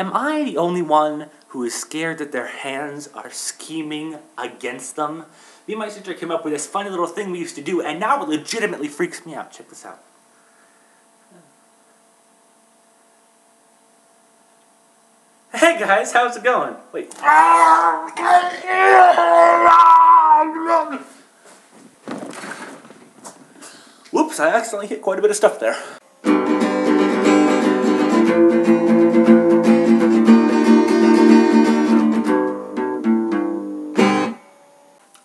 Am I the only one who is scared that their hands are scheming against them? Me and my sister came up with this funny little thing we used to do, and now it legitimately freaks me out. Check this out. Hey guys, how's it going? Wait. Whoops, I accidentally hit quite a bit of stuff there.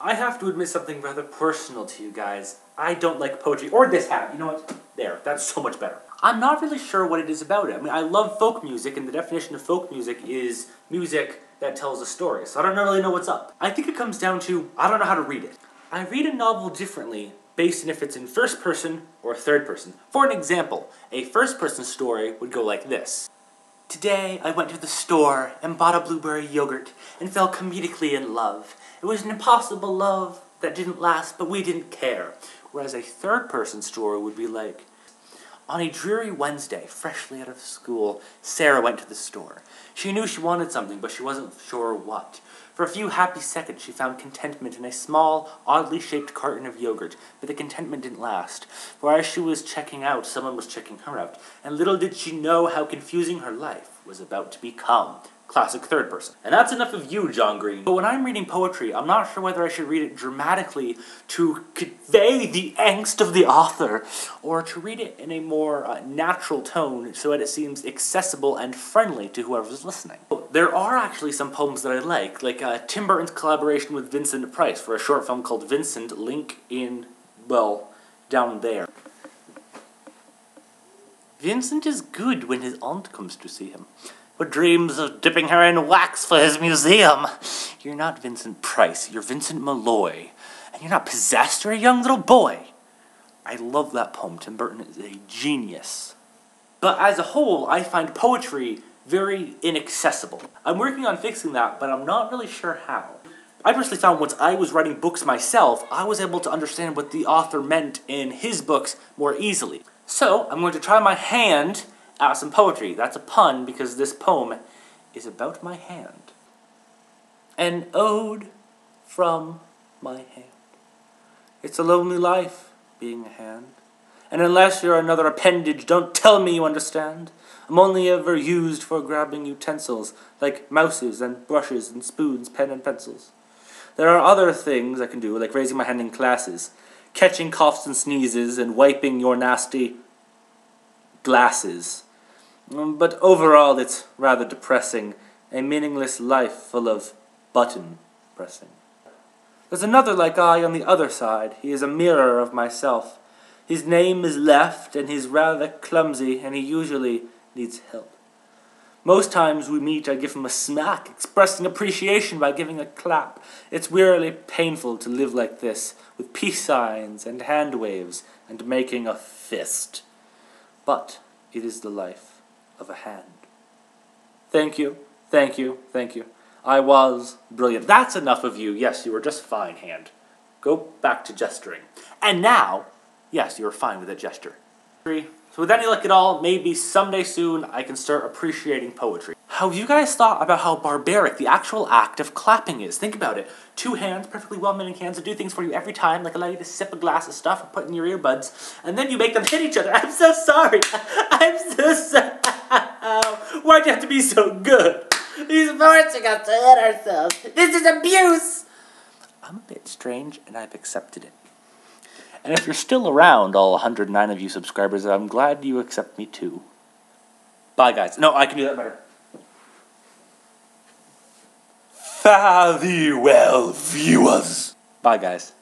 I have to admit something rather personal to you guys. I don't like poetry, or this hat. You know what? There, that's so much better. I'm not really sure what it is about it. I mean, I love folk music, and the definition of folk music is music that tells a story, so I don't really know what's up. I think it comes down to, I don't know how to read it. I read a novel differently based on if it's in first person or third person. For an example, a first person story would go like this. Today, I went to the store and bought a blueberry yogurt and fell comedically in love. It was an impossible love that didn't last, but we didn't care. Whereas a third-person story would be like, on a dreary Wednesday, freshly out of school, Sarah went to the store. She knew she wanted something, but she wasn't sure what. For a few happy seconds, she found contentment in a small, oddly shaped carton of yogurt, but the contentment didn't last. For as she was checking out, someone was checking her out, and little did she know how confusing her life was about to become. Classic third person. And that's enough of you, John Green. But when I'm reading poetry, I'm not sure whether I should read it dramatically to convey the angst of the author, or to read it in a more natural tone so that it seems accessible and friendly to whoever's listening. There are actually some poems that I like Tim Burton's collaboration with Vincent Price for a short film called Vincent, link in, well, down there. Vincent is good when his aunt comes to see him, but dreams of dipping her in wax for his museum. You're not Vincent Price, you're Vincent Malloy, and you're not possessed, you're a young little boy. I love that poem. Tim Burton is a genius. But as a whole, I find poetry very inaccessible. I'm working on fixing that, but I'm not really sure how. I personally found once I was writing books myself, I was able to understand what the author meant in his books more easily. So, I'm going to try my hand at some poetry. That's a pun because this poem is about my hand. An ode from my hand. It's a lonely life, being a hand. And unless you're another appendage, don't tell me you understand. I'm only ever used for grabbing utensils, like mouses and brushes and spoons, pen and pencils. There are other things I can do, like raising my hand in classes, catching coughs and sneezes, and wiping your nasty glasses. But overall, it's rather depressing, a meaningless life full of button pressing. There's another like I on the other side. He is a mirror of myself. His name is Left, and he's rather clumsy, and he usually needs help. Most times we meet, I give him a smack, expressing appreciation by giving a clap. It's wearily painful to live like this, with peace signs and hand waves, and making a fist. But it is the life of a hand. Thank you, thank you, thank you. I was brilliant. That's enough of you. Yes, you were just fine, hand. Go back to gesturing. And now, yes, you are fine with that gesture. So with any luck at all, maybe someday soon I can start appreciating poetry. Have you guys thought about how barbaric the actual act of clapping is? Think about it. Two hands, perfectly well-meaning hands that do things for you every time, like allow you to sip a glass of stuff or put in your earbuds, and then you make them hit each other. I'm so sorry. I'm so sorry. Why'd you have to be so good? He's forcing us to hit ourselves. This is abuse. I'm a bit strange, and I've accepted it. And if you're still around, all 109 of you subscribers, I'm glad you accept me too. Bye, guys. No, I can do that better. Fare thee well, viewers. Bye, guys.